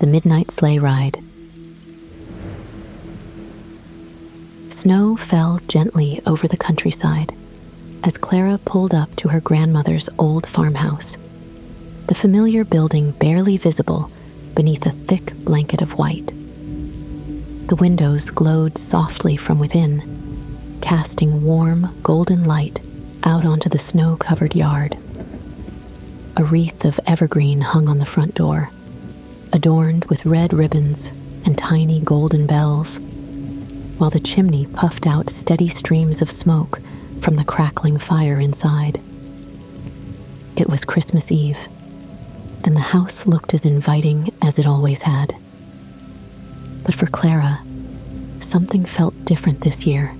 the Midnight Sleigh Ride. Snow fell gently over the countryside as Clara pulled up to her grandmother's old farmhouse, the familiar building barely visible beneath a thick blanket of white. The windows glowed softly from within, casting warm, golden light out onto the snow-covered yard. A wreath of evergreen hung on the front door, adorned with red ribbons and tiny golden bells, while the chimney puffed out steady streams of smoke from the crackling fire inside. It was Christmas Eve, and the house looked as inviting as it always had. But for Clara, something felt different this year.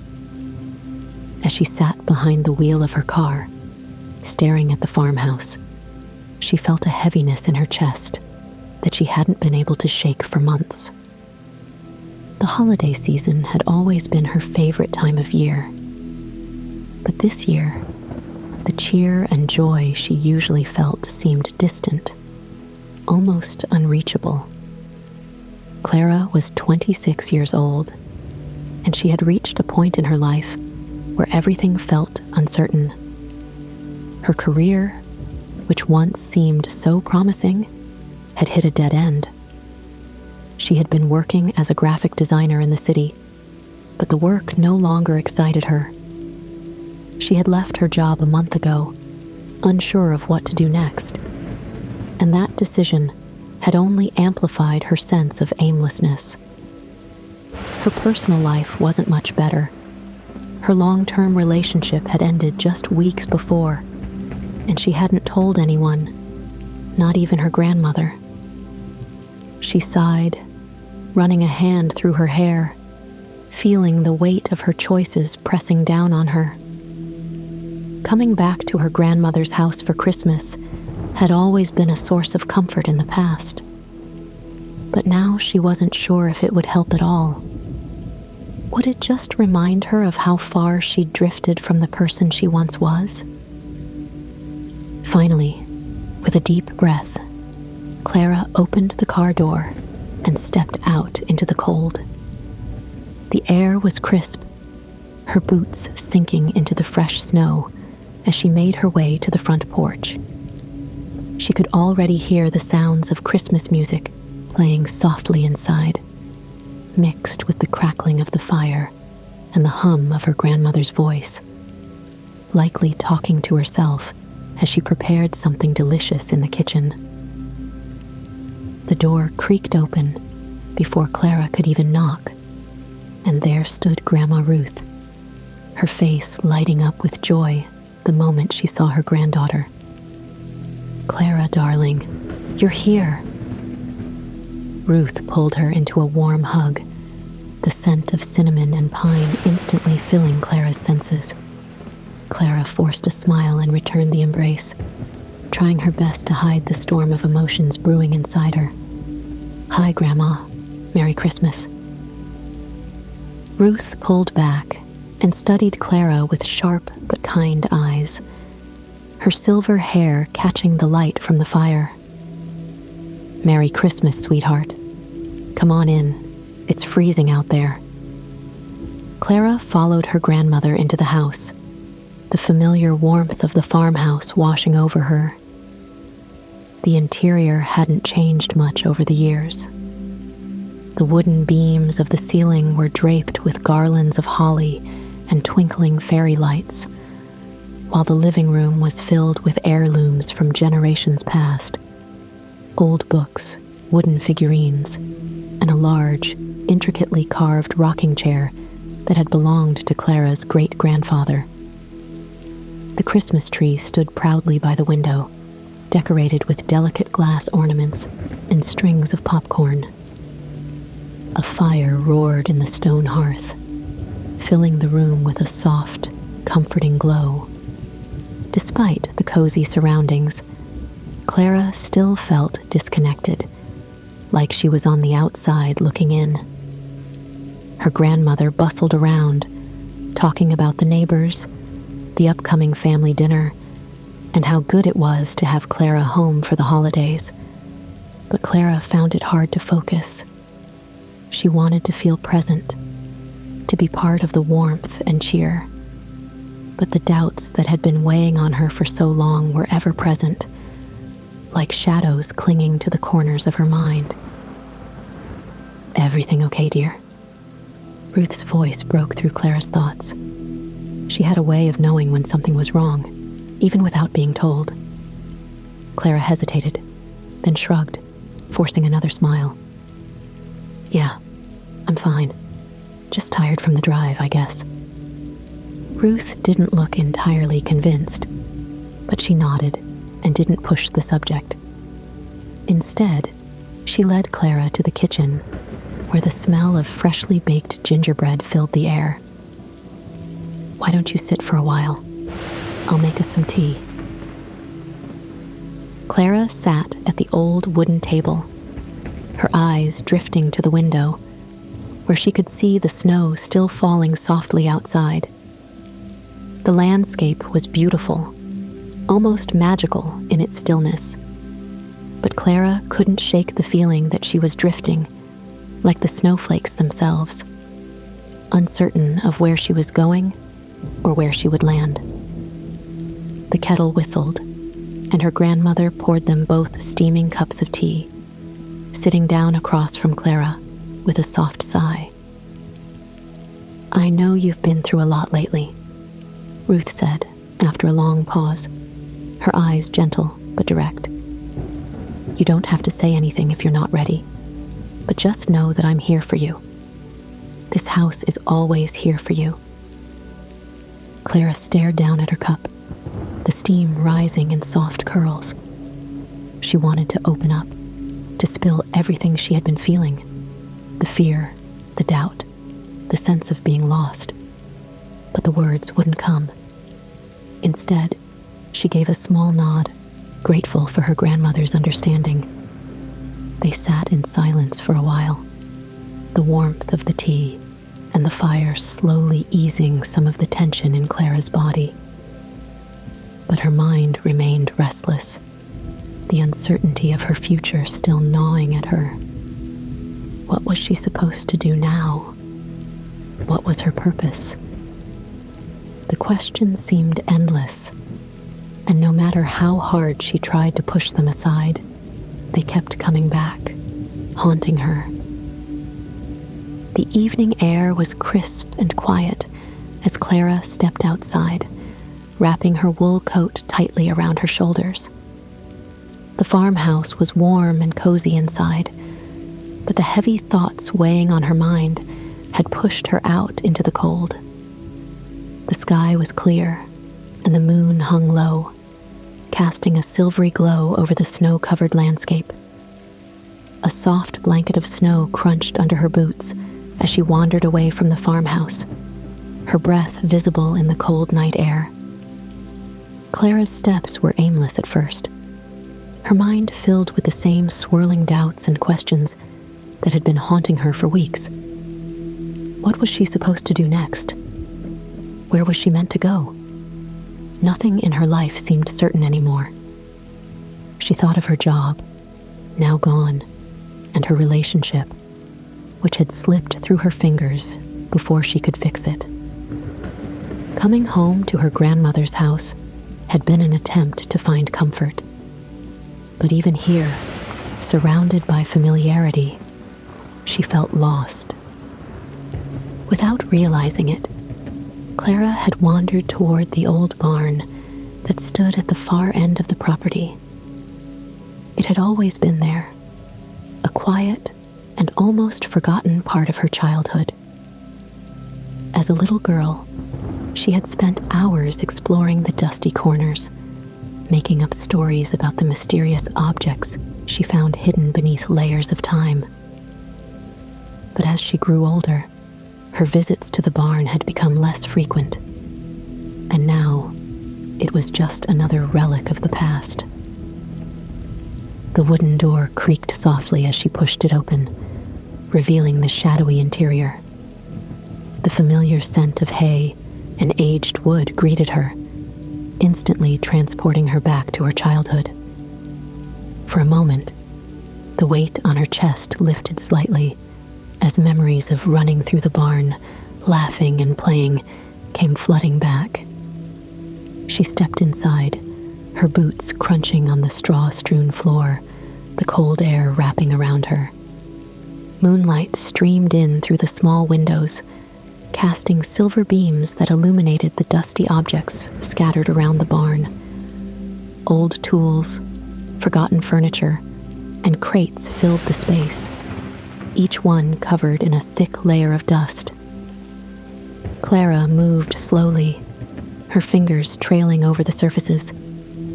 As she sat behind the wheel of her car, staring at the farmhouse, she felt a heaviness in her chest that she hadn't been able to shake for months. The holiday season had always been her favorite time of year. But this year, the cheer and joy she usually felt seemed distant, almost unreachable. Clara was 26 years old, and she had reached a point in her life where everything felt uncertain. Her career, which once seemed so promising, had hit a dead end. She had been working as a graphic designer in the city, but the work no longer excited her. She had left her job a month ago, unsure of what to do next, and that decision had only amplified her sense of aimlessness. Her personal life wasn't much better. Her long-term relationship had ended just weeks before, and she hadn't told anyone, not even her grandmother. She sighed, running a hand through her hair, feeling the weight of her choices pressing down on her. Coming back to her grandmother's house for Christmas had always been a source of comfort in the past, but now she wasn't sure if it would help at all. Would it just remind her of how far she'd drifted from the person she once was? Finally, with a deep breath, Clara opened the car door and stepped out into the cold. The air was crisp, her boots sinking into the fresh snow as she made her way to the front porch. She could already hear the sounds of Christmas music playing softly inside, mixed with the crackling of the fire and the hum of her grandmother's voice, likely talking to herself as she prepared something delicious in the kitchen. The door creaked open before Clara could even knock, and there stood Grandma Ruth, her face lighting up with joy the moment she saw her granddaughter. "Clara, darling, you're here." Ruth pulled her into a warm hug, the scent of cinnamon and pine instantly filling Clara's senses. Clara forced a smile and returned the embrace, trying her best to hide the storm of emotions brewing inside her. "Hi, Grandma. Merry Christmas." Ruth pulled back and studied Clara with sharp but kind eyes, her silver hair catching the light from the fire. "Merry Christmas, sweetheart. Come on in. It's freezing out there." Clara followed her grandmother into the house, the familiar warmth of the farmhouse washing over her. The interior hadn't changed much over the years. The wooden beams of the ceiling were draped with garlands of holly and twinkling fairy lights, while the living room was filled with heirlooms from generations past, old books, wooden figurines, and a large, intricately carved rocking chair that had belonged to Clara's great-grandfather. The Christmas tree stood proudly by the window, decorated with delicate glass ornaments and strings of popcorn. A fire roared in the stone hearth, filling the room with a soft, comforting glow. Despite the cozy surroundings, Clara still felt disconnected, like she was on the outside looking in. Her grandmother bustled around, talking about the neighbors, the upcoming family dinner, and how good it was to have Clara home for the holidays. but Clara found it hard to focus. She wanted to feel present, to be part of the warmth and cheer. But the doubts that had been weighing on her for so long were ever present, like shadows clinging to the corners of her mind. "Everything okay, dear?" Ruth's voice broke through Clara's thoughts. She had a way of knowing when something was wrong, even without being told. Clara hesitated, then shrugged, forcing another smile. "Yeah, I'm fine. Just tired from the drive, I guess." Ruth didn't look entirely convinced, but she nodded and didn't push the subject. Instead, she led Clara to the kitchen, where the smell of freshly baked gingerbread filled the air. "Why don't you sit for a while? I'll make us some tea." Clara sat at the old wooden table, her eyes drifting to the window, where she could see the snow still falling softly outside. The landscape was beautiful, almost magical in its stillness, but Clara couldn't shake the feeling that she was drifting, like the snowflakes themselves, uncertain of where she was going or where she would land. The kettle whistled, and her grandmother poured them both steaming cups of tea, sitting down across from Clara with a soft sigh. "I know you've been through a lot lately," Ruth said after a long pause, her eyes gentle but direct. "You don't have to say anything if you're not ready, but just know that I'm here for you. This house is always here for you." Clara stared down at her cup, the steam rising in soft curls. She wanted to open up, to spill everything she had been feeling, the fear, the doubt, the sense of being lost. But the words wouldn't come. Instead, she gave a small nod, grateful for her grandmother's understanding. They sat in silence for a while, the warmth of the tea and the fire slowly easing some of the tension in Clara's body. But her mind remained restless, the uncertainty of her future still gnawing at her. What was she supposed to do now? What was her purpose? The questions seemed endless, and no matter how hard she tried to push them aside, they kept coming back, haunting her. The evening air was crisp and quiet as Clara stepped outside, wrapping her wool coat tightly around her shoulders. The farmhouse was warm and cozy inside, but the heavy thoughts weighing on her mind had pushed her out into the cold. The sky was clear, and the moon hung low, casting a silvery glow over the snow-covered landscape. A soft blanket of snow crunched under her boots as she wandered away from the farmhouse, her breath visible in the cold night air. Clara's steps were aimless at first, her mind filled with the same swirling doubts and questions that had been haunting her for weeks. What was she supposed to do next? Where was she meant to go? Nothing in her life seemed certain anymore. She thought of her job, now gone, and her relationship, which had slipped through her fingers before she could fix it. Coming home to her grandmother's house had been an attempt to find comfort. But even here, surrounded by familiarity, she felt lost. Without realizing it, Clara had wandered toward the old barn that stood at the far end of the property. It had always been there, a quiet and almost forgotten part of her childhood. As a little girl, she had spent hours exploring the dusty corners, making up stories about the mysterious objects she found hidden beneath layers of time. But as she grew older, her visits to the barn had become less frequent, and now it was just another relic of the past. The wooden door creaked softly as she pushed it open, revealing the shadowy interior. The familiar scent of hay and aged wood greeted her, instantly transporting her back to her childhood. For a moment, The weight on her chest lifted slightly as memories of running through the barn, laughing and playing, came flooding back. She stepped inside, her boots crunching on the straw-strewn floor, the cold air wrapping around her. Moonlight streamed in through the small windows, casting silver beams that illuminated the dusty objects scattered around the barn. Old tools, forgotten furniture, and crates filled the space, each one covered in a thick layer of dust. Clara moved slowly, her fingers trailing over the surfaces,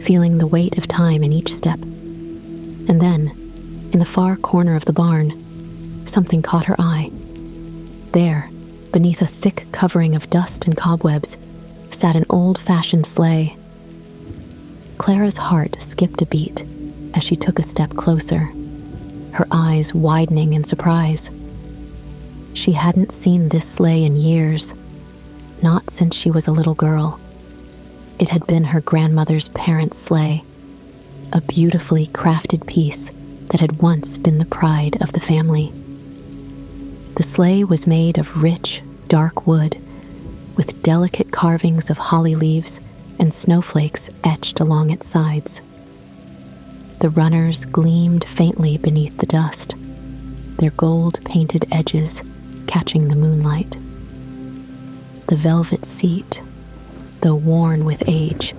feeling the weight of time in each step. And then, in the far corner of the barn, something caught her eye. There, beneath a thick covering of dust and cobwebs, sat an old-fashioned sleigh. Clara's heart skipped a beat as she took a step closer, her eyes widening in surprise. She hadn't seen this sleigh in years, not since she was a little girl. It had been her grandmother's parents' sleigh, a beautifully crafted piece that had once been the pride of the family. The sleigh was made of rich, dark wood, with delicate carvings of holly leaves and snowflakes etched along its sides. The runners gleamed faintly beneath the dust, their gold-painted edges catching the moonlight. The velvet seat, though worn with age,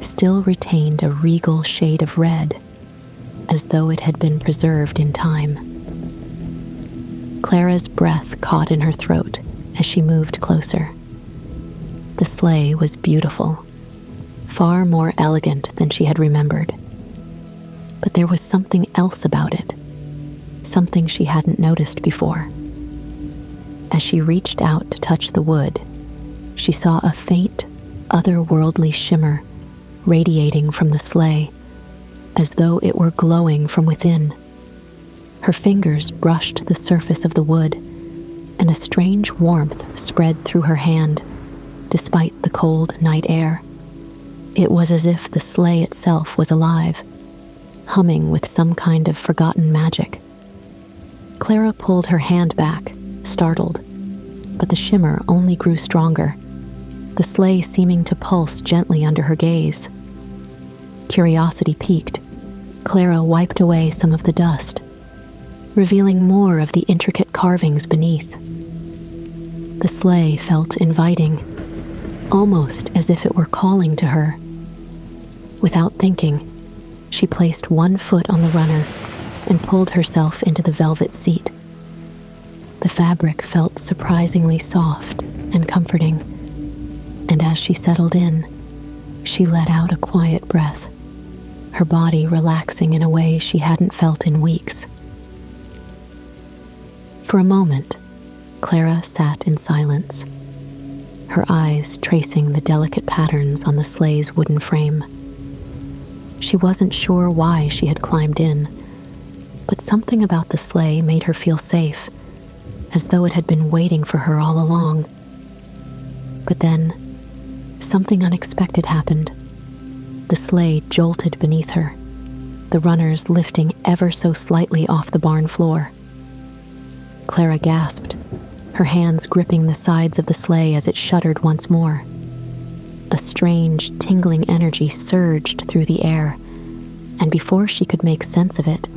still retained a regal shade of red, as though it had been preserved in time. Clara's breath caught in her throat as she moved closer. The sleigh was beautiful, far more elegant than she had remembered. But there was something else about it, something she hadn't noticed before. As she reached out to touch the wood, she saw a faint, otherworldly shimmer radiating from the sleigh, as though it were glowing from within. Her fingers brushed the surface of the wood, and a strange warmth spread through her hand, despite the cold night air. It was as if the sleigh itself was alive, humming with some kind of forgotten magic. Clara pulled her hand back, startled, but the shimmer only grew stronger, the sleigh seeming to pulse gently under her gaze. Curiosity piqued, Clara wiped away some of the dust, revealing more of the intricate carvings beneath. The sleigh felt inviting, almost as if it were calling to her. Without thinking, she placed one foot on the runner and pulled herself into the velvet seat. The fabric felt surprisingly soft and comforting, and as she settled in, she let out a quiet breath, her body relaxing in a way she hadn't felt in weeks. For a moment, Clara sat in silence, her eyes tracing the delicate patterns on the sleigh's wooden frame. She wasn't sure why she had climbed in, but something about the sleigh made her feel safe, as though it had been waiting for her all along. But then, something unexpected happened. The sleigh jolted beneath her, the runners lifting ever so slightly off the barn floor. Clara gasped, her hands gripping the sides of the sleigh as it shuddered once more. A strange, tingling energy surged through the air, and before she could make sense of it,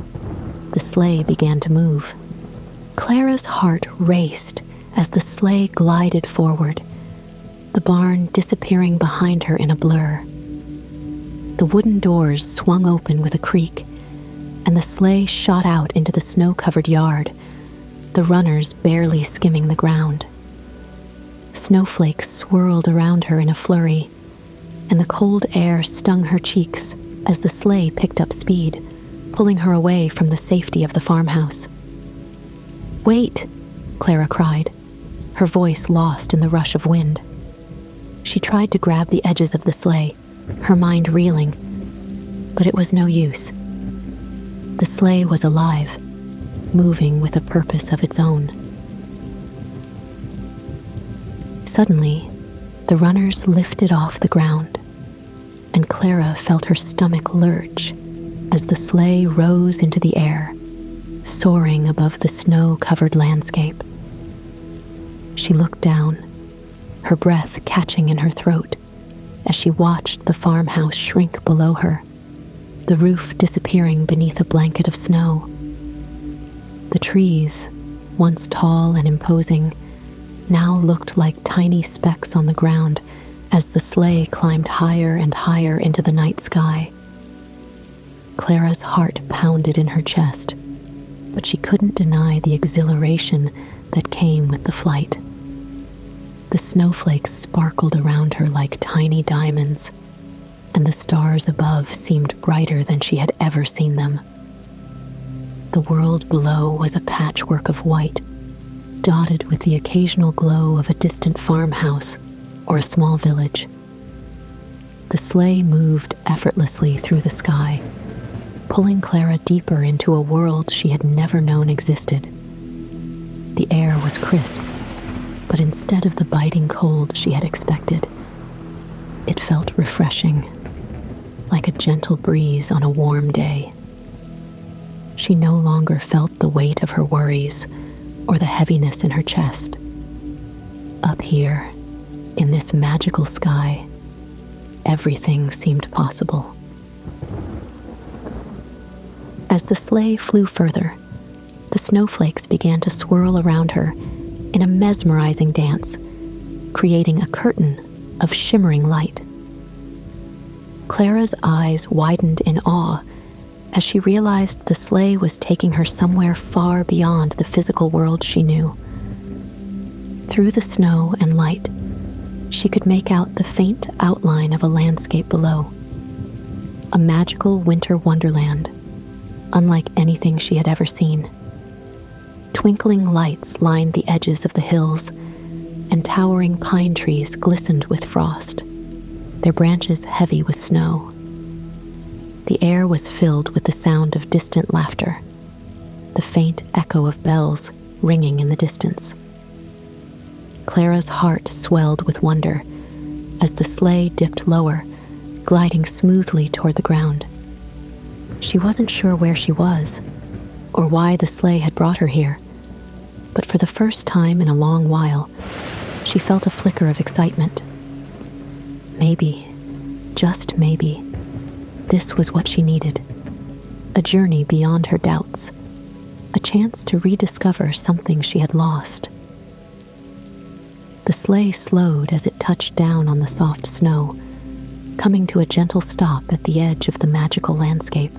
the sleigh began to move. Clara's heart raced as the sleigh glided forward, the barn disappearing behind her in a blur. The wooden doors swung open with a creak, and the sleigh shot out into the snow-covered yard, the runners barely skimming the ground. Snowflakes swirled around her in a flurry, and the cold air stung her cheeks as the sleigh picked up speed, pulling her away from the safety of the farmhouse. "Wait!" Clara cried, her voice lost in the rush of wind. She tried to grab the edges of the sleigh, her mind reeling, but it was no use. The sleigh was alive, moving with a purpose of its own. Suddenly, the runners lifted off the ground, and Clara felt her stomach lurch as the sleigh rose into the air, soaring above the snow-covered landscape. She looked down, her breath catching in her throat as she watched the farmhouse shrink below her, the roof disappearing beneath a blanket of snow. The trees, once tall and imposing, now looked like tiny specks on the ground as the sleigh climbed higher and higher into the night sky. Clara's heart pounded in her chest, but she couldn't deny the exhilaration that came with the flight. The snowflakes sparkled around her like tiny diamonds, and the stars above seemed brighter than she had ever seen them. The world below was a patchwork of white, dotted with the occasional glow of a distant farmhouse or a small village. The sleigh moved effortlessly through the sky, pulling Clara deeper into a world she had never known existed. The air was crisp, but instead of the biting cold she had expected, it felt refreshing, like a gentle breeze on a warm day. She no longer felt the weight of her worries or the heaviness in her chest. Up here, in this magical sky, everything seemed possible. As the sleigh flew further, the snowflakes began to swirl around her in a mesmerizing dance, creating a curtain of shimmering light. Clara's eyes widened in awe as she realized the sleigh was taking her somewhere far beyond the physical world she knew. Through the snow and light, she could make out the faint outline of a landscape below, a magical winter wonderland, unlike anything she had ever seen. Twinkling lights lined the edges of the hills, and towering pine trees glistened with frost, their branches heavy with snow. The air was filled with the sound of distant laughter, the faint echo of bells ringing in the distance. Clara's heart swelled with wonder as the sleigh dipped lower, gliding smoothly toward the ground. She wasn't sure where she was, or why the sleigh had brought her here, but for the first time in a long while, she felt a flicker of excitement. Maybe, just maybe, this was what she needed. A journey beyond her doubts, a chance to rediscover something she had lost. The sleigh slowed as it touched down on the soft snow, coming to a gentle stop at the edge of the magical landscape.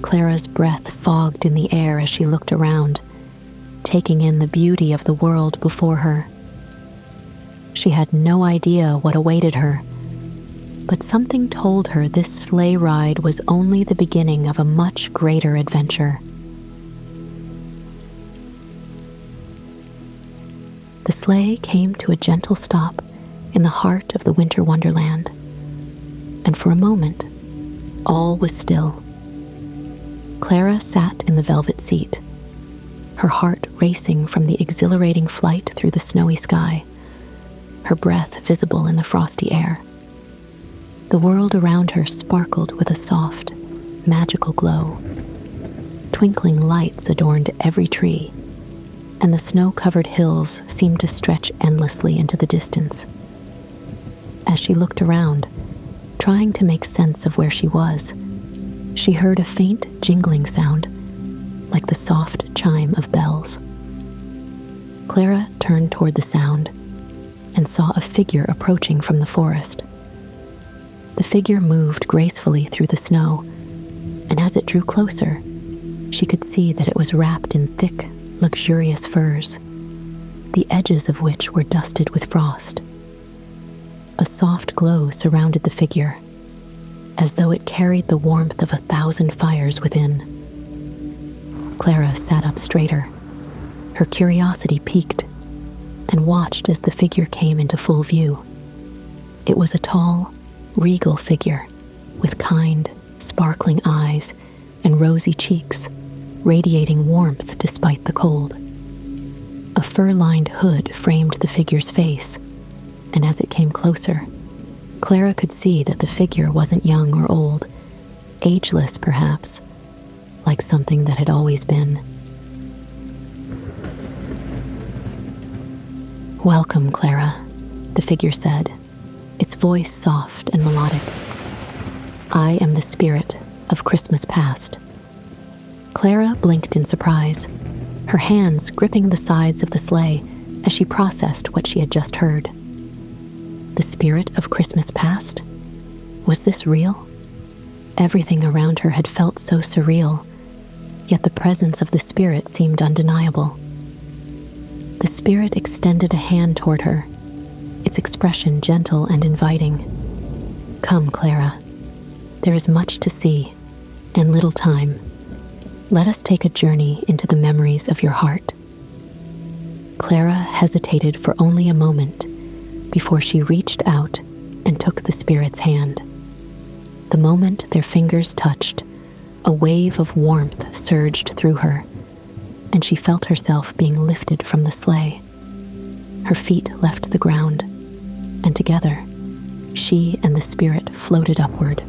Clara's breath fogged in the air as she looked around, taking in the beauty of the world before her. She had no idea what awaited her, but something told her this sleigh ride was only the beginning of a much greater adventure. The sleigh came to a gentle stop in the heart of the winter wonderland, and for a moment, all was still. Clara sat in the velvet seat, her heart racing from the exhilarating flight through the snowy sky, her breath visible in the frosty air. The world around her sparkled with a soft, magical glow. Twinkling lights adorned every tree, and the snow-covered hills seemed to stretch endlessly into the distance. As she looked around, trying to make sense of where she was, she heard a faint jingling sound, like the soft chime of bells. Clara turned toward the sound and saw a figure approaching from the forest. The figure moved gracefully through the snow, and as it drew closer, she could see that it was wrapped in thick, luxurious furs, the edges of which were dusted with frost. A soft glow surrounded the figure, as though it carried the warmth of 1,000 fires within. Clara sat up straighter, her curiosity piqued, and watched as the figure came into full view. It was a tall, regal figure with kind, sparkling eyes and rosy cheeks, radiating warmth despite the cold. A fur-lined hood framed the figure's face, and as it came closer, Clara could see that the figure wasn't young or old, ageless perhaps, like something that had always been. "Welcome, Clara," the figure said, its voice soft and melodic. "I am the spirit of Christmas past." Clara blinked in surprise, her hands gripping the sides of the sleigh as she processed what she had just heard. The spirit of Christmas past? Was this real? Everything around her had felt so surreal, yet the presence of the spirit seemed undeniable. The spirit extended a hand toward her, its expression gentle and inviting. "Come, Clara. There is much to see, and little time. Let us take a journey into the memories of your heart." Clara hesitated for only a moment before she reached out and took the spirit's hand. The moment their fingers touched, a wave of warmth surged through her, and she felt herself being lifted from the sleigh. Her feet left the ground, and together, she and the spirit floated upward,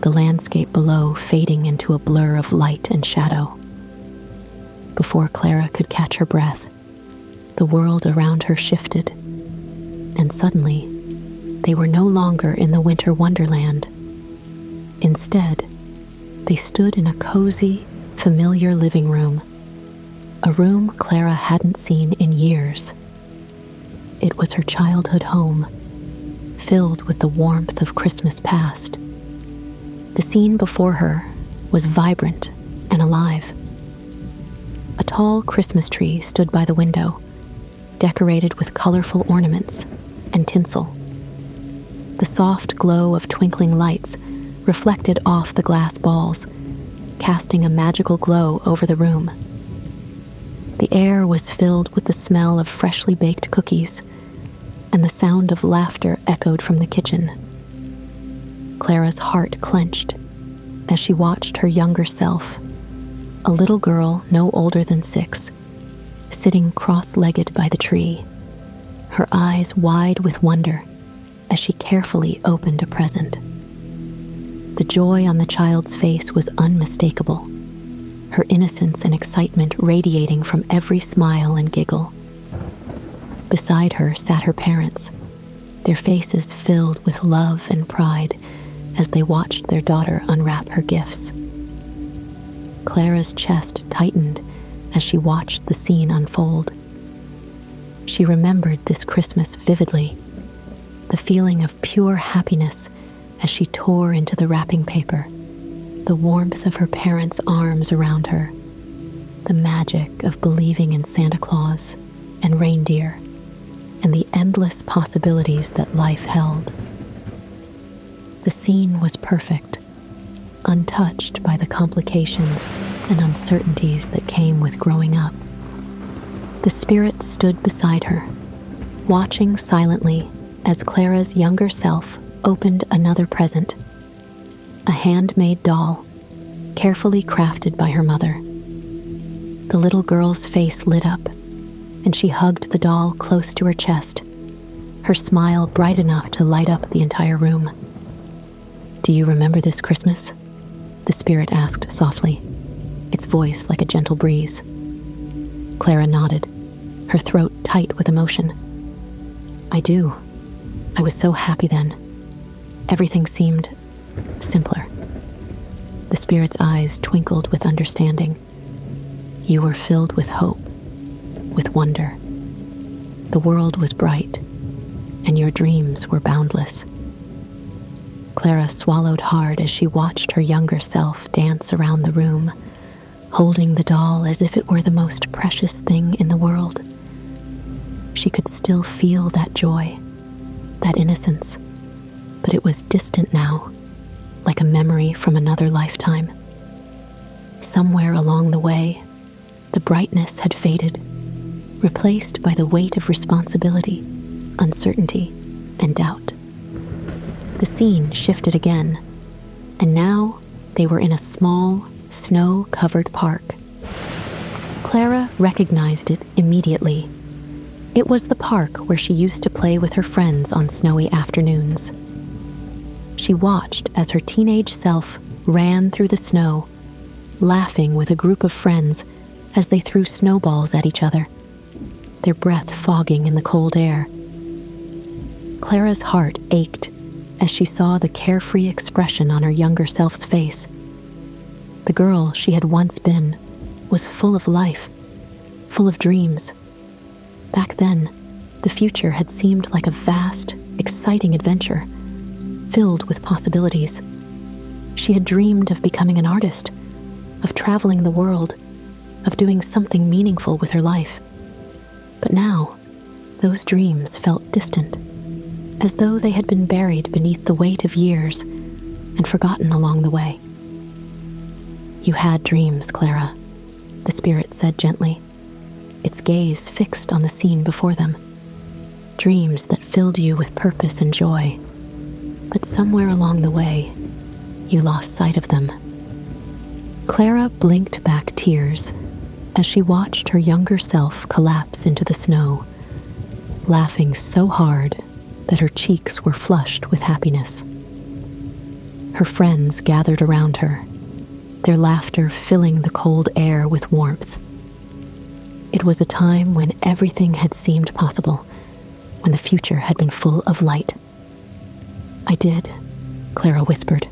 the landscape below fading into a blur of light and shadow. Before Clara could catch her breath, the world around her shifted, and suddenly, they were no longer in the winter wonderland. Instead, they stood in a cozy, familiar living room, a room Clara hadn't seen in years. It was her childhood home, filled with the warmth of Christmas past. The scene before her was vibrant and alive. A tall Christmas tree stood by the window, decorated with colorful ornaments and tinsel. The soft glow of twinkling lights reflected off the glass balls, casting a magical glow over the room. The air was filled with the smell of freshly baked cookies, and the sound of laughter echoed from the kitchen. Clara's heart clenched as she watched her younger self, a little girl no older than 6, sitting cross-legged by the tree, her eyes wide with wonder as she carefully opened a present. The joy on the child's face was unmistakable, her innocence and excitement radiating from every smile and giggle. Beside her sat her parents, their faces filled with love and pride as they watched their daughter unwrap her gifts. Clara's chest tightened as she watched the scene unfold. She remembered this Christmas vividly, the feeling of pure happiness as she tore into the wrapping paper, the warmth of her parents' arms around her, the magic of believing in Santa Claus and reindeer, and the endless possibilities that life held. The scene was perfect, untouched by the complications and uncertainties that came with growing up. The spirit stood beside her, watching silently as Clara's younger self opened another present, a handmade doll, carefully crafted by her mother. The little girl's face lit up, and she hugged the doll close to her chest, her smile bright enough to light up the entire room. "Do you remember this Christmas?" the spirit asked softly, its voice like a gentle breeze. Clara nodded, her throat tight with emotion. "I do. I was so happy then. Everything seemed simpler." The spirit's eyes twinkled with understanding. "You were filled with hope, with wonder. The world was bright, and your dreams were boundless." Clara swallowed hard as she watched her younger self dance around the room, holding the doll as if it were the most precious thing in the world. She could still feel that joy, that innocence, but it was distant now, like a memory from another lifetime. Somewhere along the way, the brightness had faded, replaced by the weight of responsibility, uncertainty, and doubt. The scene shifted again, and now they were in a small, snow-covered park. Clara recognized it immediately. It was the park where she used to play with her friends on snowy afternoons. She watched as her teenage self ran through the snow, laughing with a group of friends as they threw snowballs at each other, their breath fogging in the cold air. Clara's heart ached as she saw the carefree expression on her younger self's face. The girl she had once been was full of life, full of dreams. Back then, the future had seemed like a vast, exciting adventure, filled with possibilities. She had dreamed of becoming an artist, of traveling the world, of doing something meaningful with her life. But now, those dreams felt distant, as though they had been buried beneath the weight of years and forgotten along the way. "You had dreams, Clara," the spirit said gently, its gaze fixed on the scene before them. Dreams that filled you with purpose and joy. But somewhere along the way, you lost sight of them. Clara blinked back tears as she watched her younger self collapse into the snow, laughing so hard that her cheeks were flushed with happiness. Her friends gathered around her, their laughter filling the cold air with warmth. It was a time when everything had seemed possible, when the future had been full of light. "I did," Clara whispered,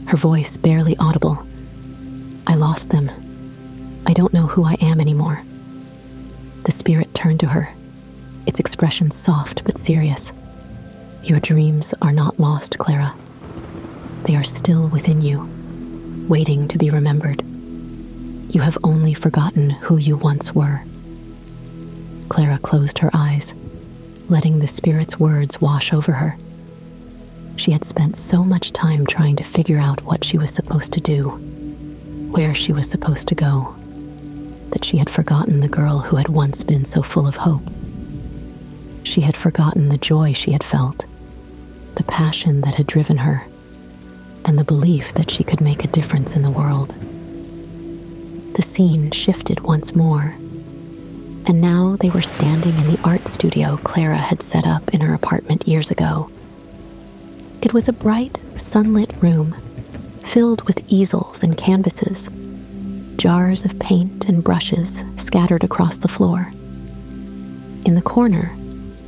her voice barely audible. "I lost them. I don't know who I am anymore." The spirit turned to her, its expression soft but serious. "Your dreams are not lost, Clara. They are still within you, waiting to be remembered. You have only forgotten who you once were." Clara closed her eyes, letting the spirit's words wash over her. She had spent so much time trying to figure out what she was supposed to do, where she was supposed to go, that she had forgotten the girl who had once been so full of hope. She had forgotten the joy she had felt, the passion that had driven her, and the belief that she could make a difference in the world. The scene shifted once more, and now they were standing in the art studio Clara had set up in her apartment years ago. It was a bright, sunlit room, filled with easels and canvases, jars of paint and brushes scattered across the floor. In the corner,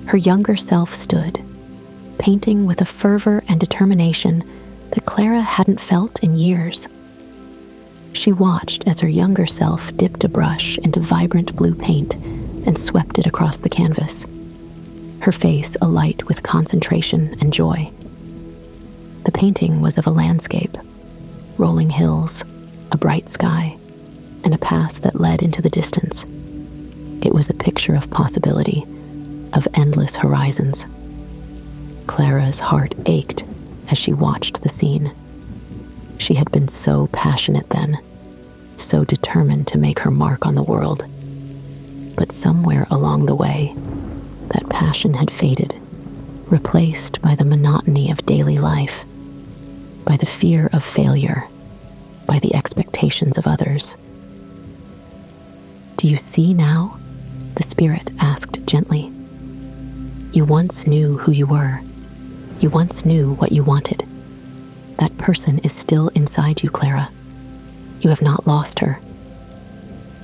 her younger self stood, painting with a fervor and determination that Clara hadn't felt in years. She watched as her younger self dipped a brush into vibrant blue paint and swept it across the canvas, her face alight with concentration and joy. The painting was of a landscape, rolling hills, a bright sky, and a path that led into the distance. It was a picture of possibility, of endless horizons. Clara's heart ached as she watched the scene. She had been so passionate then, so determined to make her mark on the world. But somewhere along the way, that passion had faded, replaced by the monotony of daily life, by the fear of failure, by the expectations of others. "Do you see now?" the spirit asked gently. "You once knew who you were. You once knew what you wanted. That person is still inside you, Clara. You have not lost her."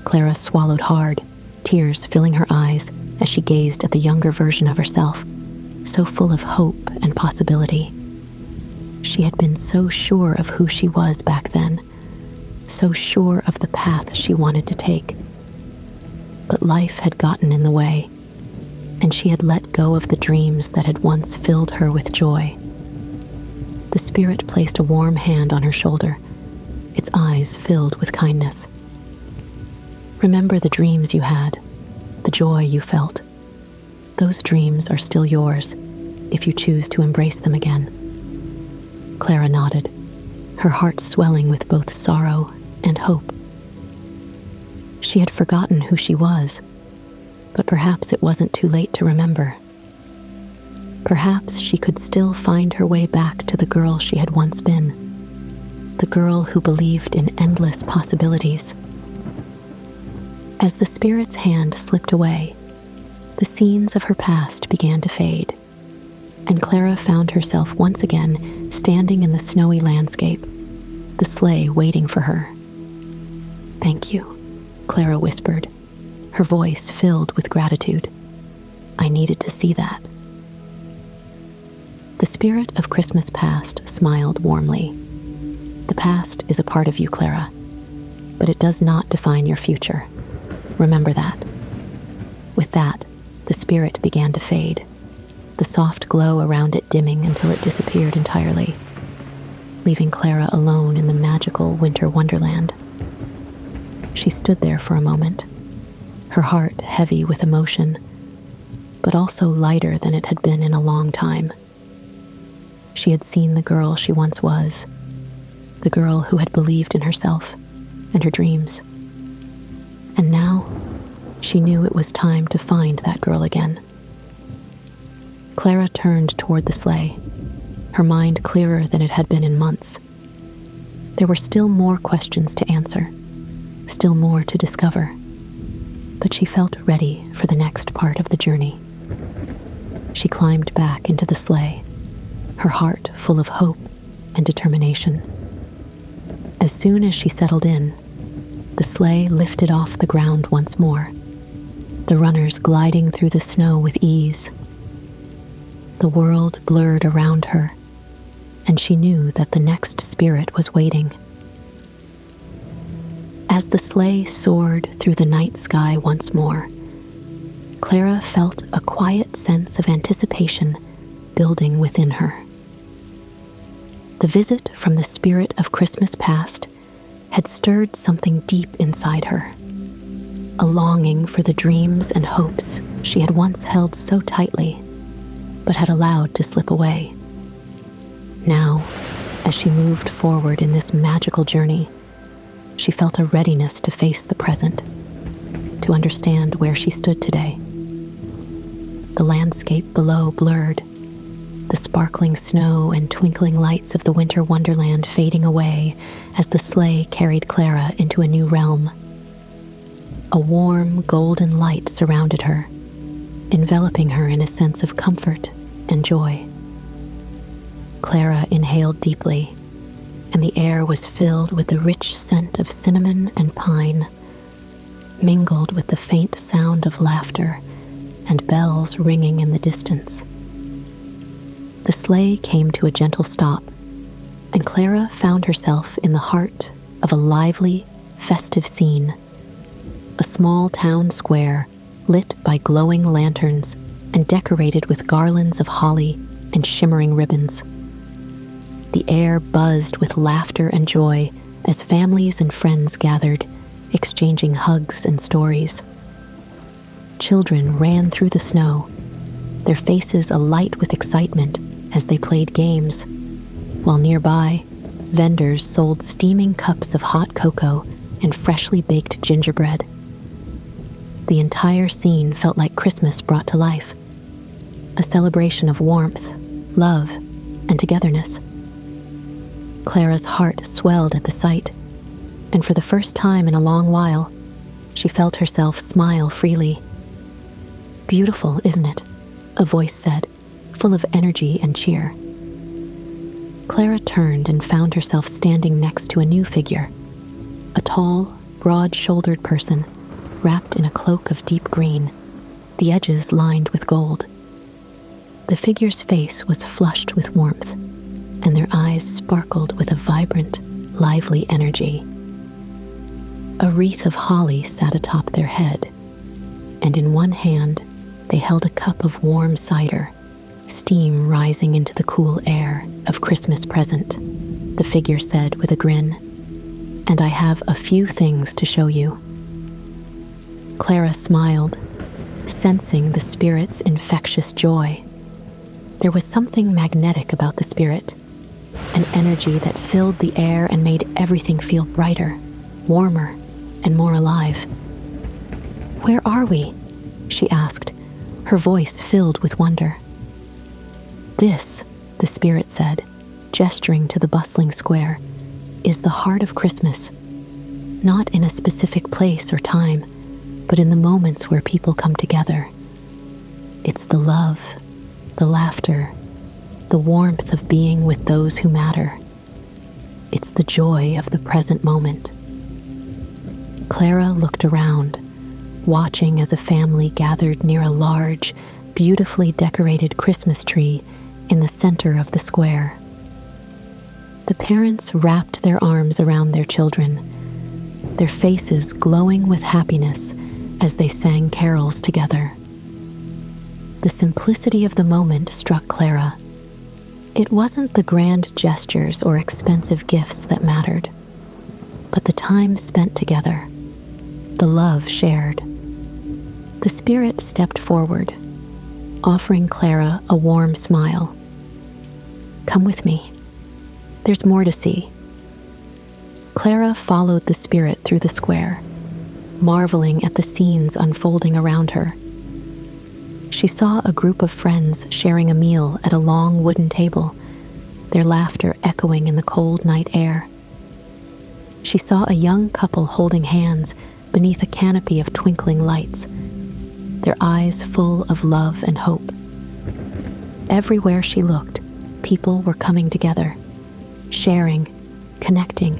Clara swallowed hard, tears filling her eyes as she gazed at the younger version of herself, so full of hope and possibility. She had been so sure of who she was back then, so sure of the path she wanted to take. But life had gotten in the way, and she had let go of the dreams that had once filled her with joy. The spirit placed a warm hand on her shoulder, its eyes filled with kindness. "Remember the dreams you had, the joy you felt. Those dreams are still yours, if you choose to embrace them again." Clara nodded, her heart swelling with both sorrow and hope. She had forgotten who she was, but perhaps it wasn't too late to remember. Perhaps she could still find her way back to the girl she had once been, the girl who believed in endless possibilities. As the spirit's hand slipped away, the scenes of her past began to fade, and Clara found herself once again standing in the snowy landscape, the sleigh waiting for her. "Thank you," Clara whispered, her voice filled with gratitude. "I needed to see that." The spirit of Christmas past smiled warmly. "The past is a part of you, Clara, but it does not define your future. Remember that." With that, the spirit began to fade, the soft glow around it dimming until it disappeared entirely, leaving Clara alone in the magical winter wonderland. She stood there for a moment, her heart heavy with emotion, but also lighter than it had been in a long time. She had seen the girl she once was, the girl who had believed in herself and her dreams. And now, she knew it was time to find that girl again. Clara turned toward the sleigh, her mind clearer than it had been in months. There were still more questions to answer, still more to discover, but she felt ready for the next part of the journey. She climbed back into the sleigh, her heart full of hope and determination. As soon as she settled in, the sleigh lifted off the ground once more, the runners gliding through the snow with ease. The world blurred around her, and she knew that the next spirit was waiting. As the sleigh soared through the night sky once more, Clara felt a quiet sense of anticipation building within her. The visit from the spirit of Christmas past had stirred something deep inside her, a longing for the dreams and hopes she had once held so tightly, but had allowed to slip away. Now, as she moved forward in this magical journey, she felt a readiness to face the present, to understand where she stood today. The landscape below blurred, the sparkling snow and twinkling lights of the winter wonderland fading away as the sleigh carried Clara into a new realm. A warm, golden light surrounded her, enveloping her in a sense of comfort and joy. Clara inhaled deeply, and the air was filled with the rich scent of cinnamon and pine, mingled with the faint sound of laughter and bells ringing in the distance. The sleigh came to a gentle stop, and Clara found herself in the heart of a lively, festive scene. A small town square lit by glowing lanterns and decorated with garlands of holly and shimmering ribbons. The air buzzed with laughter and joy as families and friends gathered, exchanging hugs and stories. Children ran through the snow, their faces alight with excitement as they played games, while nearby, vendors sold steaming cups of hot cocoa and freshly baked gingerbread. The entire scene felt like Christmas brought to life, a celebration of warmth, love, and togetherness. Clara's heart swelled at the sight, and for the first time in a long while, she felt herself smile freely. "Beautiful, isn't it?" a voice said, full of energy and cheer. Clara turned and found herself standing next to a new figure, a tall, broad-shouldered person wrapped in a cloak of deep green, the edges lined with gold. The figure's face was flushed with warmth, and their eyes sparkled with a vibrant, lively energy. A wreath of holly sat atop their head, and in one hand they held a cup of warm cider, steam rising into the cool air of Christmas present. The figure said with a grin, "And I have a few things to show you." Clara smiled, sensing the spirit's infectious joy. There was something magnetic about the spirit, an energy that filled the air and made everything feel brighter, warmer, and more alive. "Where are we?" she asked, her voice filled with wonder. "This," the spirit said, gesturing to the bustling square, "is the heart of Christmas, not in a specific place or time, but in the moments where people come together. It's the love, the laughter, the warmth of being with those who matter. It's the joy of the present moment." Clara looked around, watching as a family gathered near a large, beautifully decorated Christmas tree in the center of the square. The parents wrapped their arms around their children, their faces glowing with happiness as they sang carols together. The simplicity of the moment struck Clara. It wasn't the grand gestures or expensive gifts that mattered, but the time spent together, the love shared. The spirit stepped forward, offering Clara a warm smile. "Come with me. There's more to see." Clara followed the spirit through the square, marveling at the scenes unfolding around her. She saw a group of friends sharing a meal at a long wooden table, their laughter echoing in the cold night air. She saw a young couple holding hands beneath a canopy of twinkling lights, their eyes full of love and hope. Everywhere she looked, people were coming together, sharing, connecting,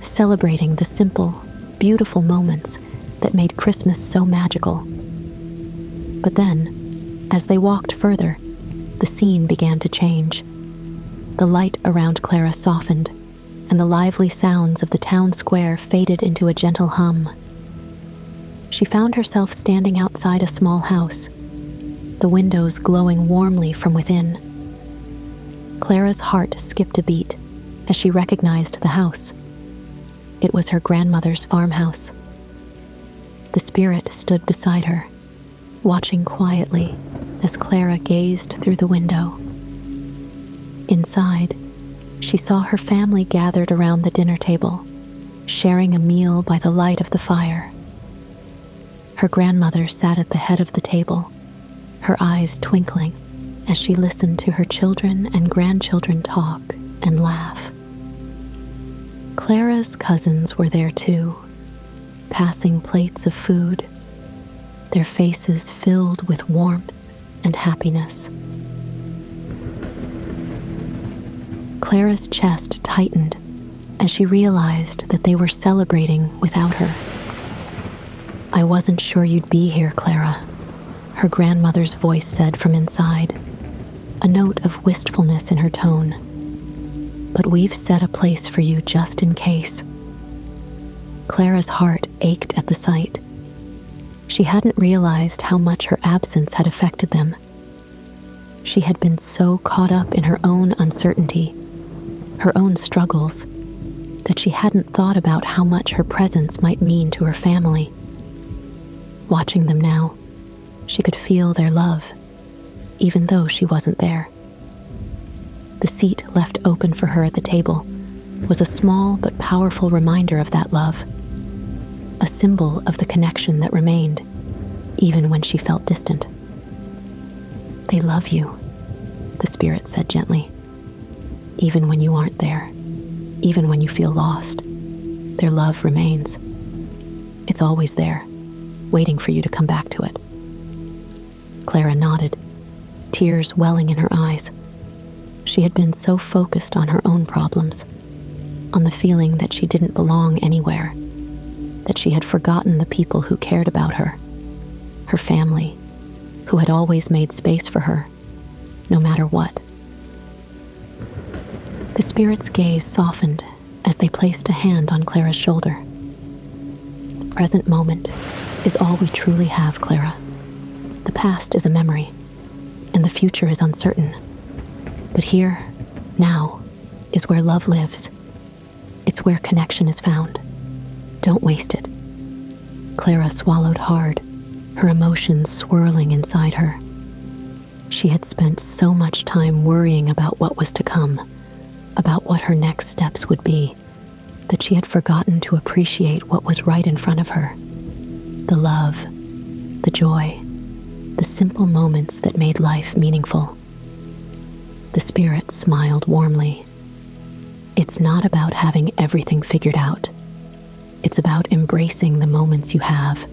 celebrating the simple, beautiful moments that made Christmas so magical. But then, as they walked further, the scene began to change. The light around Clara softened, and the lively sounds of the town square faded into a gentle hum. She found herself standing outside a small house, the windows glowing warmly from within. Clara's heart skipped a beat as she recognized the house. It was her grandmother's farmhouse. The spirit stood beside her, watching quietly as Clara gazed through the window. Inside, she saw her family gathered around the dinner table, sharing a meal by the light of the fire. Her grandmother sat at the head of the table, her eyes twinkling as she listened to her children and grandchildren talk and laugh. Clara's cousins were there too, passing plates of food, their faces filled with warmth and happiness. Clara's chest tightened as she realized that they were celebrating without her. "I wasn't sure you'd be here, Clara," her grandmother's voice said from inside, a note of wistfulness in her tone. "But we've set a place for you just in case." Clara's heart ached at the sight. She hadn't realized how much her absence had affected them. She had been so caught up in her own uncertainty, her own struggles, that she hadn't thought about how much her presence might mean to her family. Watching them now, she could feel their love, even though she wasn't there. The seat left open for her at the table was a small but powerful reminder of that love, a symbol of the connection that remained, even when she felt distant. "They love you," the spirit said gently. "Even when you aren't there, even when you feel lost, their love remains. It's always there, waiting for you to come back to it." Clara nodded, tears welling in her eyes. She had been so focused on her own problems, on the feeling that she didn't belong anywhere, that she had forgotten the people who cared about her, her family, who had always made space for her, no matter what. The spirit's gaze softened as they placed a hand on Clara's shoulder. "The present moment is all we truly have, Clara. The past is a memory, and the future is uncertain. But here, now, is where love lives. It's where connection is found. Don't waste it." Clara swallowed hard, her emotions swirling inside her. She had spent so much time worrying about what was to come, about what her next steps would be, that she had forgotten to appreciate what was right in front of her. The love, the joy, the simple moments that made life meaningful. The spirit smiled warmly. "It's not about having everything figured out. It's about embracing the moments you have,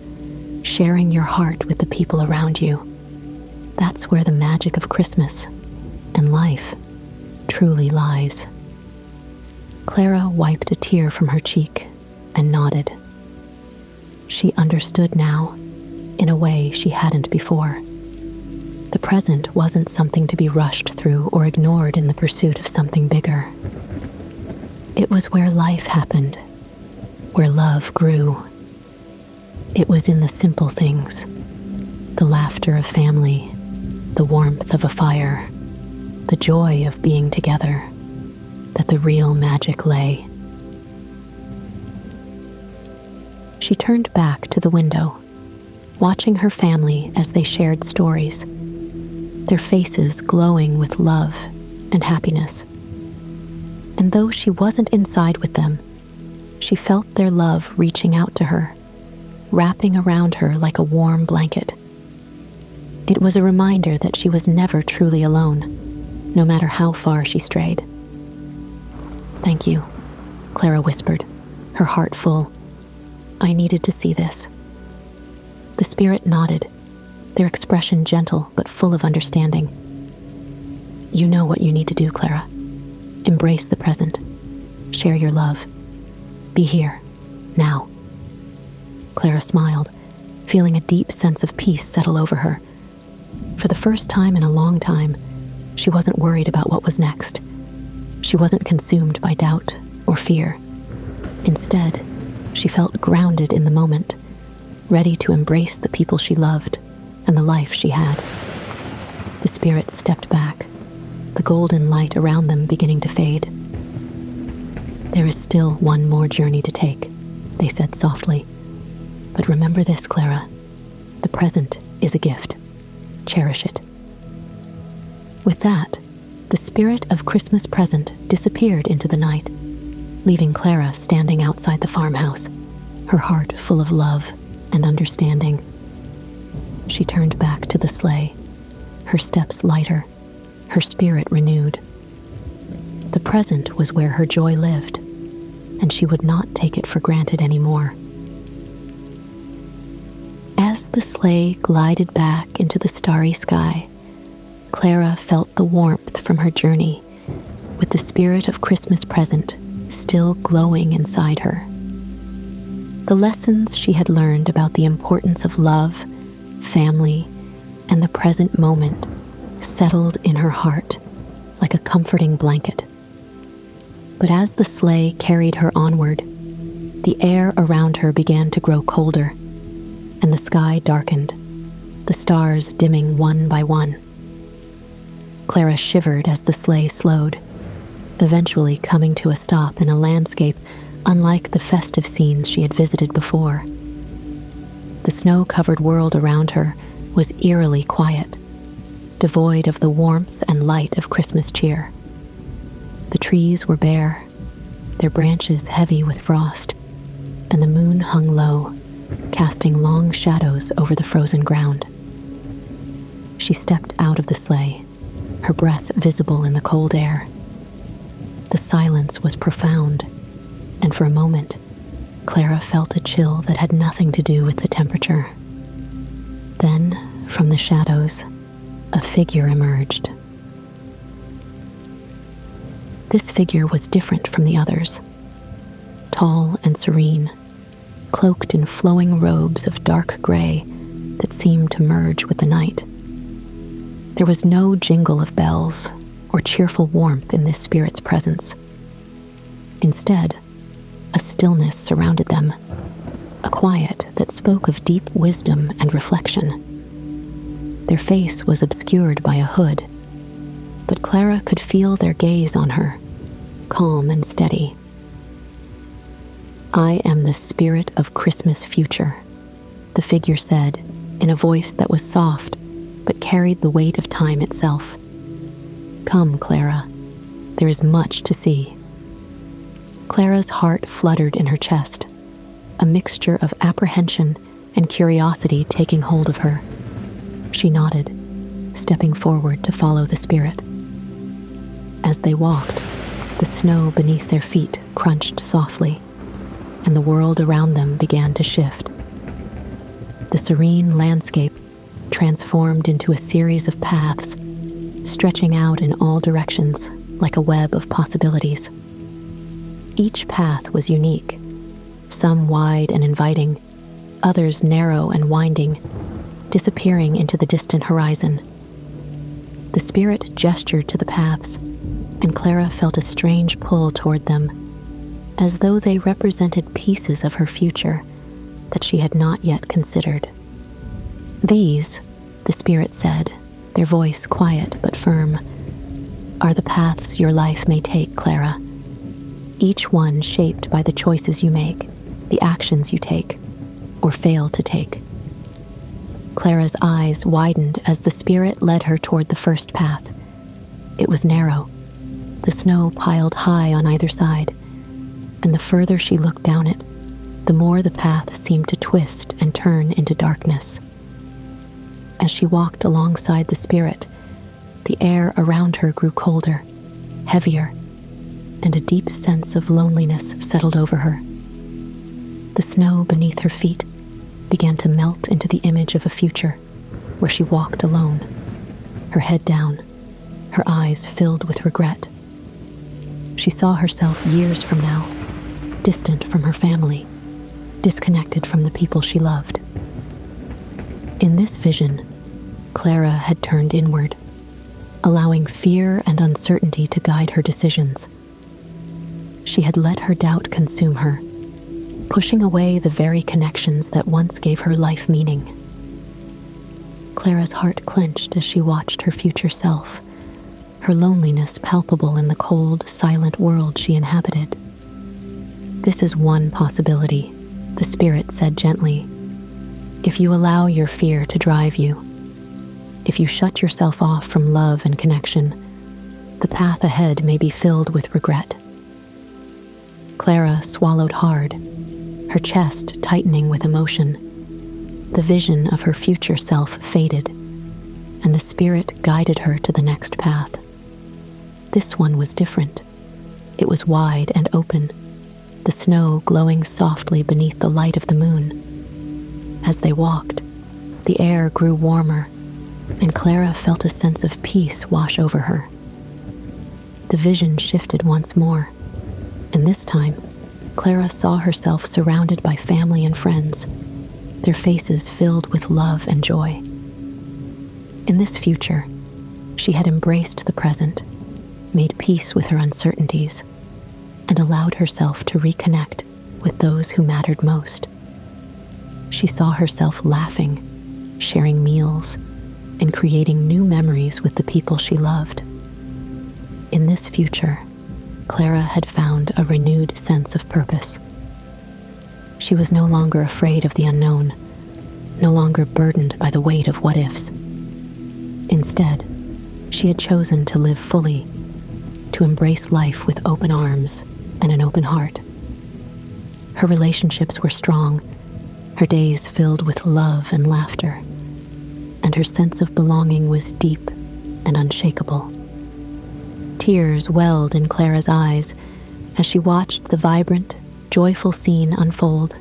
sharing your heart with the people around you. That's where the magic of Christmas and life truly lies." Clara wiped a tear from her cheek and nodded. She understood now, in a way she hadn't before. The present wasn't something to be rushed through or ignored in the pursuit of something bigger. It was where life happened, where love grew. It was in the simple things, the laughter of family, the warmth of a fire, the joy of being together, that the real magic lay. She turned back to the window, watching her family as they shared stories, their faces glowing with love and happiness. And though she wasn't inside with them, she felt their love reaching out to her, wrapping around her like a warm blanket. It was a reminder that she was never truly alone, no matter how far she strayed. "Thank you," Clara whispered, her heart full. "I needed to see this." The spirit nodded, their expression gentle but full of understanding. "You know what you need to do, Clara. Embrace the present. Share your love. Be here, now." Clara smiled, feeling a deep sense of peace settle over her. For the first time in a long time, she wasn't worried about what was next. She wasn't consumed by doubt or fear. Instead, she felt grounded in the moment, ready to embrace the people she loved and the life she had. The spirit stepped back, the golden light around them beginning to fade. "There is still one more journey to take," they said softly. "But remember this, Clara. The present is a gift. Cherish it." With that, the spirit of Christmas present disappeared into the night, leaving Clara standing outside the farmhouse, her heart full of love and understanding. She turned back to the sleigh, her steps lighter, her spirit renewed. The present was where her joy lived, and she would not take it for granted anymore. As the sleigh glided back into the starry sky, Clara felt the warmth from her journey, with the spirit of Christmas present still glowing inside her. The lessons she had learned about the importance of love, family, and the present moment settled in her heart like a comforting blanket. But as the sleigh carried her onward, the air around her began to grow colder, and the sky darkened, the stars dimming one by one. Clara shivered as the sleigh slowed, eventually coming to a stop in a landscape unlike the festive scenes she had visited before. The snow-covered world around her was eerily quiet, devoid of the warmth and light of Christmas cheer. The trees were bare, their branches heavy with frost, and the moon hung low, casting long shadows over the frozen ground. She stepped out of the sleigh, her breath visible in the cold air. The silence was profound, and for a moment, Clara felt a chill that had nothing to do with the temperature. Then, from the shadows, a figure emerged. This figure was different from the others. Tall and serene, cloaked in flowing robes of dark gray that seemed to merge with the night. There was no jingle of bells or cheerful warmth in this spirit's presence. Instead, a stillness surrounded them, a quiet that spoke of deep wisdom and reflection. Their face was obscured by a hood, but Clara could feel their gaze on her, calm and steady. "I am the spirit of Christmas future," the figure said in a voice that was soft but carried the weight of time itself. "Come, Clara, there is much to see." Clara's heart fluttered in her chest, a mixture of apprehension and curiosity taking hold of her. She nodded, stepping forward to follow the spirit. As they walked, the snow beneath their feet crunched softly, and the world around them began to shift. The serene landscape transformed into a series of paths, stretching out in all directions like a web of possibilities. Each path was unique, some wide and inviting, others narrow and winding, disappearing into the distant horizon. The spirit gestured to the paths, and Clara felt a strange pull toward them, as though they represented pieces of her future that she had not yet considered. "These," the spirit said, their voice quiet but firm, "are the paths your life may take, Clara. Each one shaped by the choices you make, the actions you take, or fail to take." Clara's eyes widened as the spirit led her toward the first path. It was narrow, the snow piled high on either side, and the further she looked down it, the more the path seemed to twist and turn into darkness. As she walked alongside the spirit, the air around her grew colder, heavier, and a deep sense of loneliness settled over her. The snow beneath her feet began to melt into the image of a future where she walked alone, her head down, her eyes filled with regret. She saw herself years from now, distant from her family, disconnected from the people she loved. In this vision, Clara had turned inward, allowing fear and uncertainty to guide her decisions. She had let her doubt consume her, pushing away the very connections that once gave her life meaning. Clara's heart clenched as she watched her future self, her loneliness palpable in the cold, silent world she inhabited. "This is one possibility," the spirit said gently. "If you allow your fear to drive you, if you shut yourself off from love and connection, the path ahead may be filled with regret." Clara swallowed hard, her chest tightening with emotion. The vision of her future self faded, and the spirit guided her to the next path. This one was different. It was wide and open, the snow glowing softly beneath the light of the moon. As they walked, the air grew warmer, and Clara felt a sense of peace wash over her. The vision shifted once more, and this time, Clara saw herself surrounded by family and friends, their faces filled with love and joy. In this future, she had embraced the present, made peace with her uncertainties, and allowed herself to reconnect with those who mattered most. She saw herself laughing, sharing meals, and creating new memories with the people she loved. In this future, Clara had found a renewed sense of purpose. She was no longer afraid of the unknown, no longer burdened by the weight of what-ifs. Instead, she had chosen to live fully, to embrace life with open arms and an open heart. Her relationships were strong, her days filled with love and laughter, and her sense of belonging was deep and unshakable. Tears welled in Clara's eyes as she watched the vibrant, joyful scene unfold.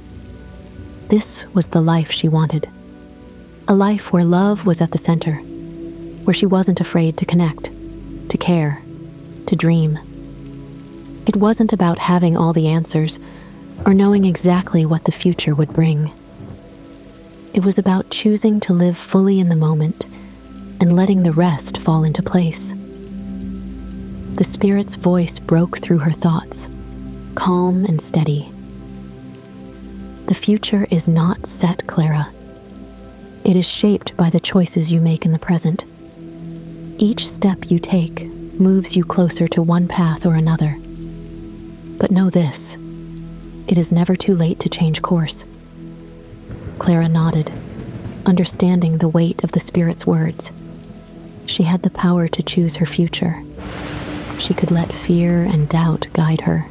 This was the life she wanted. A life where love was at the center, where she wasn't afraid to connect, to care, to dream. It wasn't about having all the answers or knowing exactly what the future would bring. It was about choosing to live fully in the moment and letting the rest fall into place. The spirit's voice broke through her thoughts, calm and steady. The future is not set, Clara. It is shaped by the choices you make in the present. Each step you take moves you closer to one path or another. But know this, it is never too late to change course. Clara nodded, understanding the weight of the spirit's words. She had the power to choose her future. She could let fear and doubt guide her,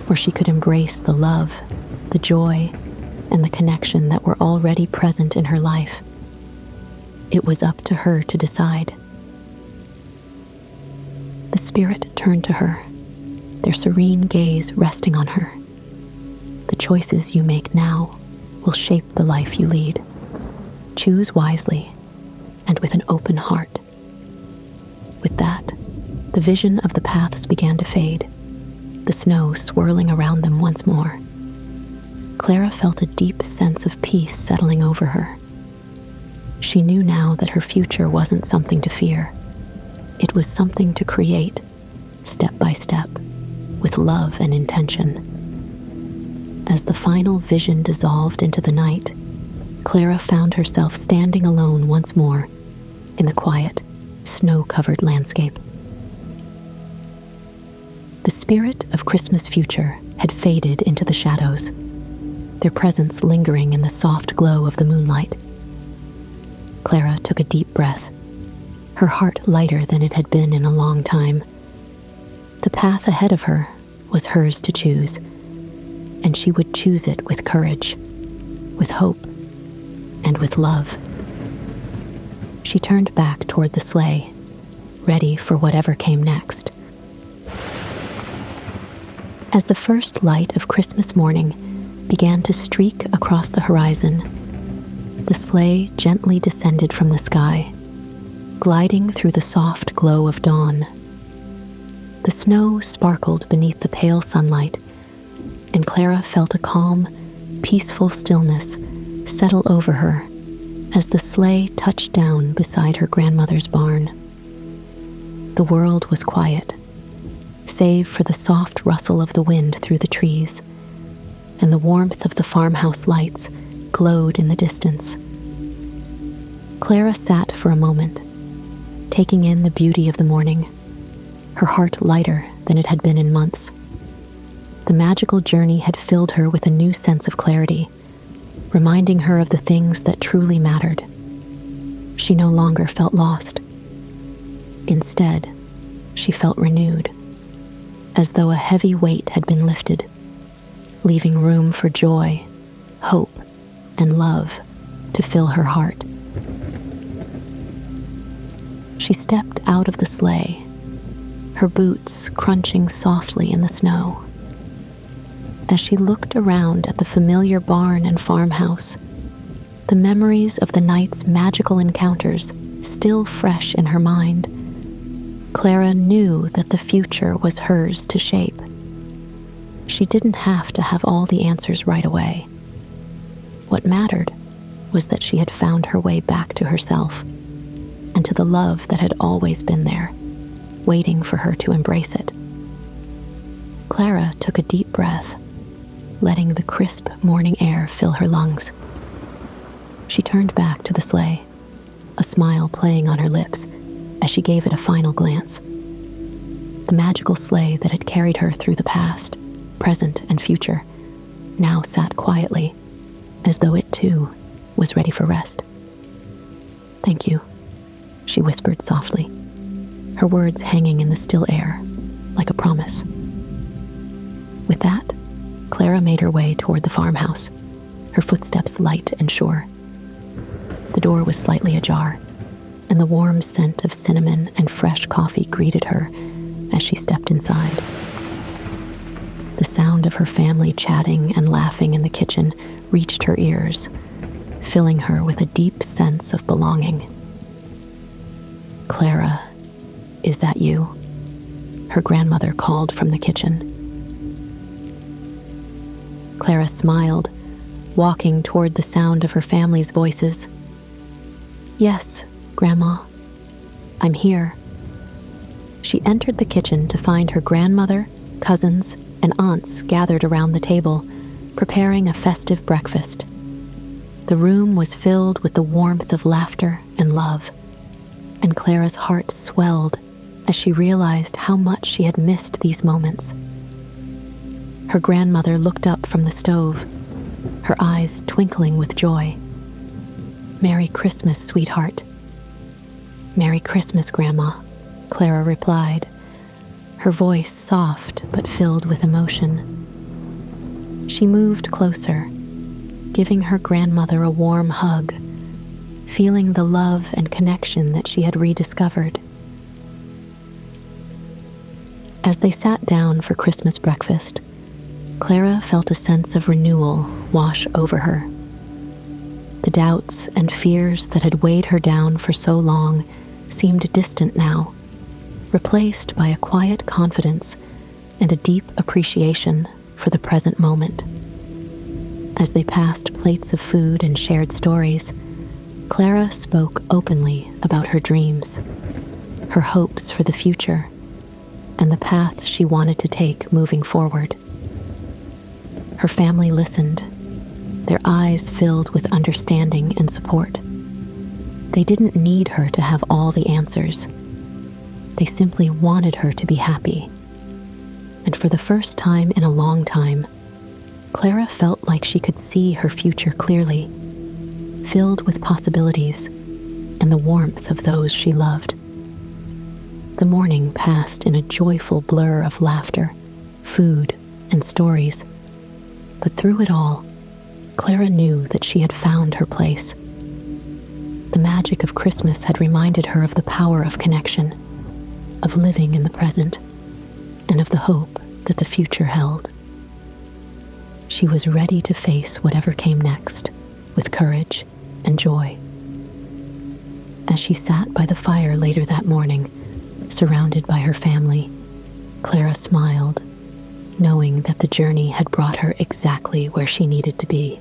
or she could embrace the love, the joy, and the connection that were already present in her life. It was up to her to decide. The spirit turned to her, their serene gaze resting on her. The choices you make now will shape the life you lead. Choose wisely and with an open heart. With that, the vision of the paths began to fade, the snow swirling around them once more. Clara felt a deep sense of peace settling over her. She knew now that her future wasn't something to fear. It was something to create, step by step, with love and intention. As the final vision dissolved into the night, Clara found herself standing alone once more in the quiet, snow-covered landscape. The spirit of Christmas future had faded into the shadows, their presence lingering in the soft glow of the moonlight. Clara took a deep breath, her heart lighter than it had been in a long time. The path ahead of her was hers to choose, and she would choose it with courage, with hope, and with love. She turned back toward the sleigh, ready for whatever came next. As the first light of Christmas morning began to streak across the horizon, the sleigh gently descended from the sky, gliding through the soft glow of dawn. The snow sparkled beneath the pale sunlight, and Clara felt a calm, peaceful stillness settle over her as the sleigh touched down beside her grandmother's barn. The world was quiet, save for the soft rustle of the wind through the trees, and the warmth of the farmhouse lights glowed in the distance. Clara sat for a moment, taking in the beauty of the morning, her heart lighter than it had been in months. The magical journey had filled her with a new sense of clarity, reminding her of the things that truly mattered. She no longer felt lost. Instead, she felt renewed, as though a heavy weight had been lifted, leaving room for joy, hope, and love to fill her heart. She stepped out of the sleigh, her boots crunching softly in the snow. As she looked around at the familiar barn and farmhouse, the memories of the night's magical encounters still fresh in her mind, Clara knew that the future was hers to shape. She didn't have to have all the answers right away. What mattered was that she had found her way back to herself and to the love that had always been there, waiting for her to embrace it. Clara took a deep breath, letting the crisp morning air fill her lungs. She turned back to the sleigh, a smile playing on her lips as she gave it a final glance. The magical sleigh that had carried her through the past, present, and future now sat quietly, as though it too was ready for rest. "Thank you," she whispered softly, her words hanging in the still air, like a promise. With that, Clara made her way toward the farmhouse, her footsteps light and sure. The door was slightly ajar, and the warm scent of cinnamon and fresh coffee greeted her as she stepped inside. The sound of her family chatting and laughing in the kitchen reached her ears, filling her with a deep sense of belonging. "Clara, is that you?" her grandmother called from the kitchen. Clara smiled, walking toward the sound of her family's voices. "Yes, Grandma, I'm here." She entered the kitchen to find her grandmother, cousins, and aunts gathered around the table, preparing a festive breakfast. The room was filled with the warmth of laughter and love, and Clara's heart swelled as she realized how much she had missed these moments. Her grandmother looked up from the stove, her eyes twinkling with joy. "Merry Christmas, sweetheart." "Merry Christmas, Grandma," Clara replied, her voice soft but filled with emotion. She moved closer, giving her grandmother a warm hug, feeling the love and connection that she had rediscovered. As they sat down for Christmas breakfast, Clara felt a sense of renewal wash over her. The doubts and fears that had weighed her down for so long seemed distant now, replaced by a quiet confidence and a deep appreciation for the present moment. As they passed plates of food and shared stories, Clara spoke openly about her dreams, her hopes for the future, and the path she wanted to take moving forward. Her family listened, their eyes filled with understanding and support. They didn't need her to have all the answers. They simply wanted her to be happy. And for the first time in a long time, Clara felt like she could see her future clearly, filled with possibilities and the warmth of those she loved. The morning passed in a joyful blur of laughter, food, and stories. But through it all, Clara knew that she had found her place. The magic of Christmas had reminded her of the power of connection, of living in the present, and of the hope that the future held. She was ready to face whatever came next, with courage and joy. As she sat by the fire later that morning, surrounded by her family, Clara smiled, knowing that the journey had brought her exactly where she needed to be.